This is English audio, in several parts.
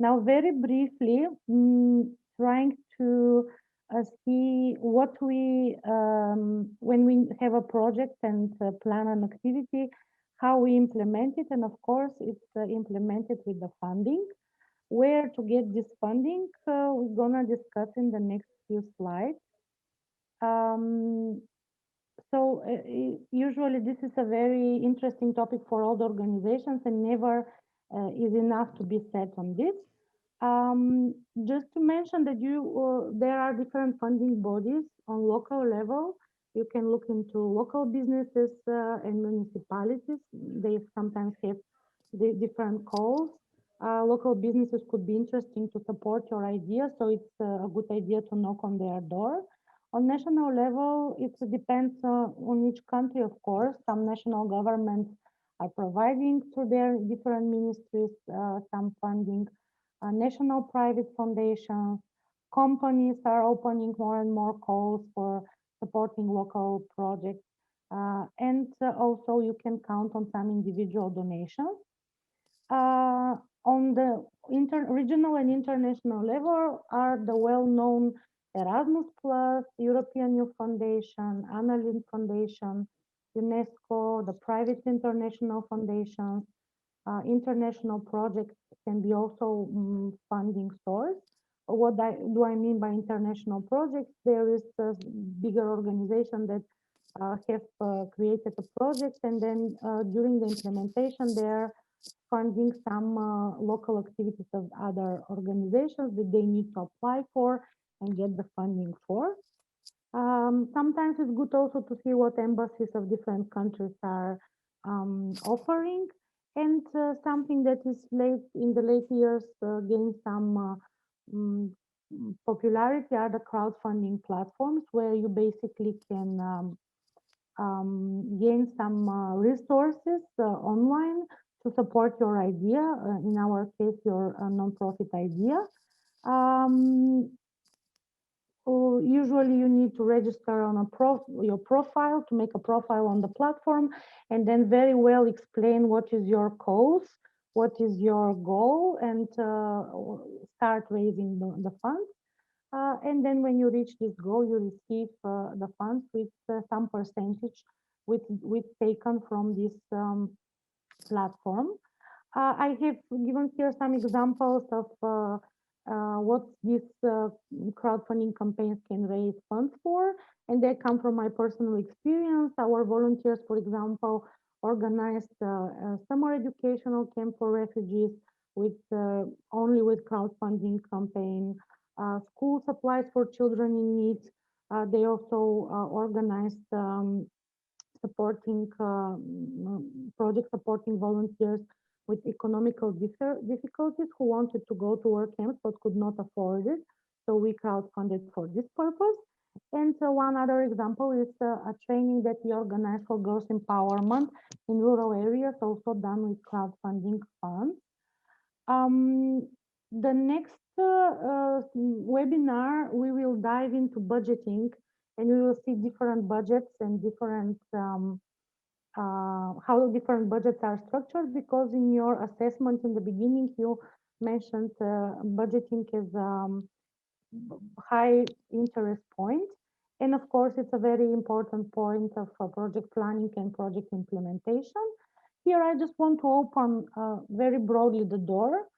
Now, very briefly, trying to see what we, when we have a project and plan an activity, how we implement it. And of course, it's implemented with the funding. Where to get this funding, we're gonna discuss in the next few slides. Um, usually this is a very interesting topic for all the organizations and never is enough to be said on this. Just to mention that there are different funding bodies on local level. You can look into local businesses and municipalities. They sometimes have the different calls. Local businesses could be interesting to support your idea, so it's a good idea to knock on their door. On national level, it depends on each country, of course. Some national governments are providing through their different ministries some funding. National private foundations, companies are opening more and more calls for supporting local projects. Also you can count on some individual donations. On the regional and international level are the well-known Erasmus Plus, European Youth Foundation, Anna Lindh Foundation, UNESCO, the private international foundations, international projects can be also funding source. What do I mean by international projects? There is a bigger organization that have created a project, and then during the implementation they're funding some local activities of other organizations that they need to apply for and get the funding for. Sometimes it's good also to see what embassies of different countries are offering, and something that is in the late years gained some popularity are the crowdfunding platforms, where you basically can gain some resources online to support your idea, in our case, your nonprofit idea. Usually you need to register on your profile, to make a profile on the platform, and then very well explain what is your cause, what is your goal, and start raising the funds. And then when you reach this goal, you receive the funds with some percentage with taken from this platform. I have given here some examples of what these crowdfunding campaigns can raise funds for, and they come from my personal experience. Our volunteers, for example, organized a summer educational camp for refugees with only with crowdfunding campaign. School supplies for children in need. They also organized supporting project supporting volunteers with economical difficulties who wanted to go to work camps but could not afford it. So we crowdfunded for this purpose. And one other example is a training that we organized for girls empowerment in rural areas, also done with crowdfunding funds. The next webinar, we will dive into budgeting, and we will see different budgets and different how different budgets are structured, because in your assessment in the beginning you mentioned budgeting as high interest point, and of course it's a very important point of project planning and project implementation. Here I just want to open very broadly the door.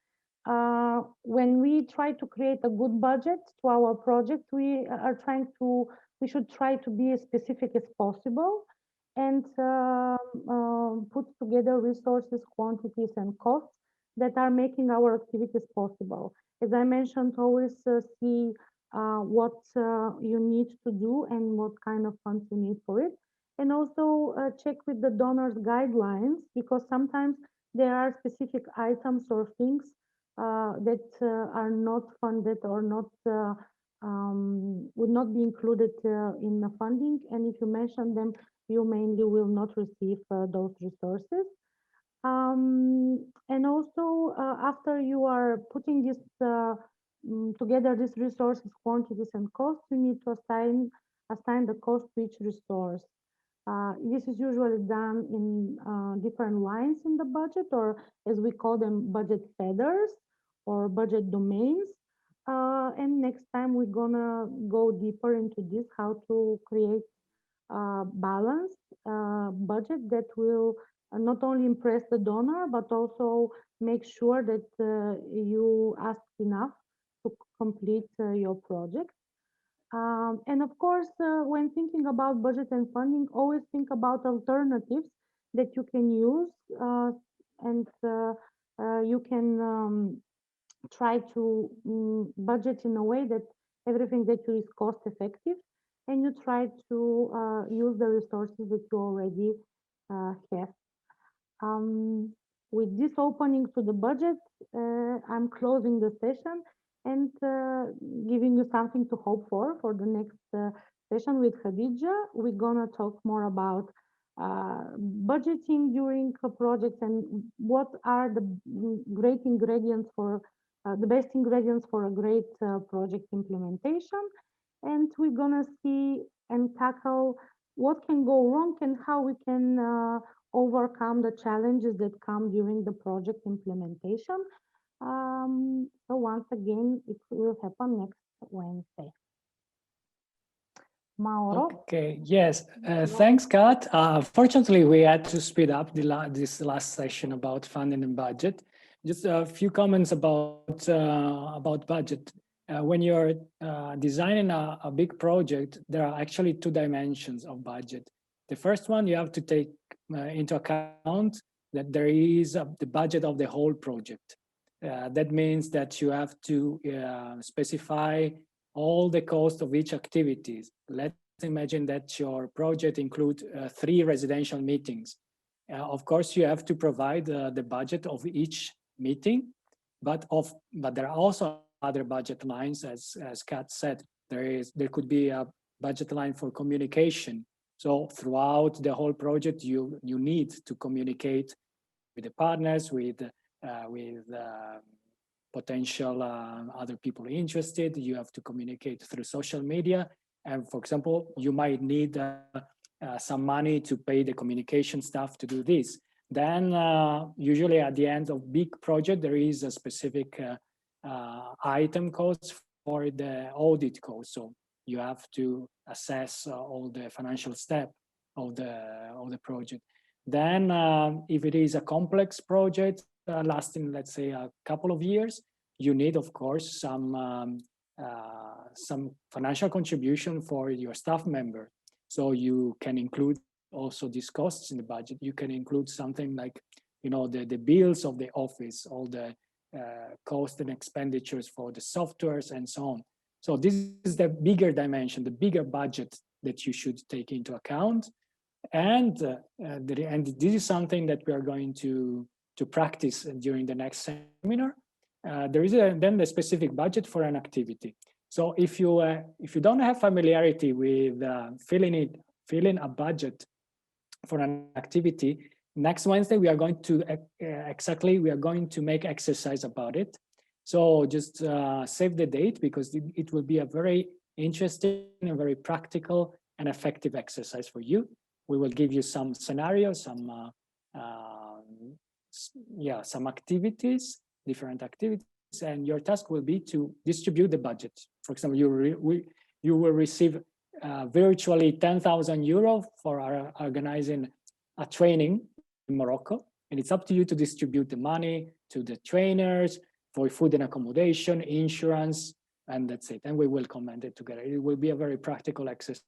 When we try to create a good budget to our project, we should try to be as specific as possible, and put together resources, quantities, and costs that are making our activities possible. As I mentioned, always see what you need to do and what kind of funds you need for it. And also check with the donors guidelines, because sometimes there are specific items or things that are not funded or not would not be included in the funding. And if you mention them, you mainly will not receive those resources. And also, after you are putting this together, these resources, quantities, and costs, you need to assign the cost to each resource. This is usually done in different lines in the budget, or as we call them, budget headers, or budget domains. And next time we're gonna go deeper into this, how to create balanced budget that will not only impress the donor, but also make sure that you ask enough to complete your project. And of course, when thinking about budget and funding, always think about alternatives that you can use, and you can try to budget in a way that everything that you is cost effective, and you try to use the resources that you already have. Um, with this opening to the budget, I'm closing the session and giving you something to hope for the next session with Khadija. We're gonna talk more about budgeting during projects and what are the great ingredients for the best ingredients for a great project implementation. And we're gonna see and tackle what can go wrong and how we can overcome the challenges that come during the project implementation. So once again, it will happen next Wednesday. Mauro? Okay, yes, thanks, Kat. Fortunately, we had to speed up this last session about funding and budget. Just a few comments about budget. When you're designing a big project, there are actually two dimensions of budget. The first one, you have to take into account that there is the budget of the whole project. That means that you have to specify all the cost of each activities. Let's imagine that your project includes 3 residential meetings. Of course, you have to provide the budget of each meeting, but there are also other budget lines, as Kat said. There could be a budget line for communication. So throughout the whole project, you need to communicate with the partners, with potential other people interested. You have to communicate through social media. And for example, you might need some money to pay the communication staff to do this. Then usually at the end of big project, there is a specific item cost for the audit cost. So you have to assess all the financial step of the project. Then if it is a complex project lasting, let's say, a couple of years, you need, of course, some financial contribution for your staff member. So you can include also these costs in the budget. You can include something like, the bills of the office, all the cost and expenditures for the softwares and so on. So this is the bigger dimension, the bigger budget that you should take into account. And this is something that we are going to practice during the next seminar. There is then the specific budget for an activity. So if you don't have familiarity with filling a budget for an activity, next Wednesday we are going to make exercise about it. So just save the date, because it will be a very interesting and very practical and effective exercise for you. We will give you some scenarios, some activities, different activities, and your task will be to distribute the budget. For example, you will receive virtually 10,000 euro for organizing a training in Morocco, and it's up to you to distribute the money to the trainers for food and accommodation, insurance, and that's it. And we will comment it together. It will be a very practical exercise.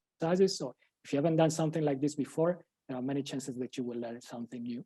So if you haven't done something like this before, there are many chances that you will learn something new.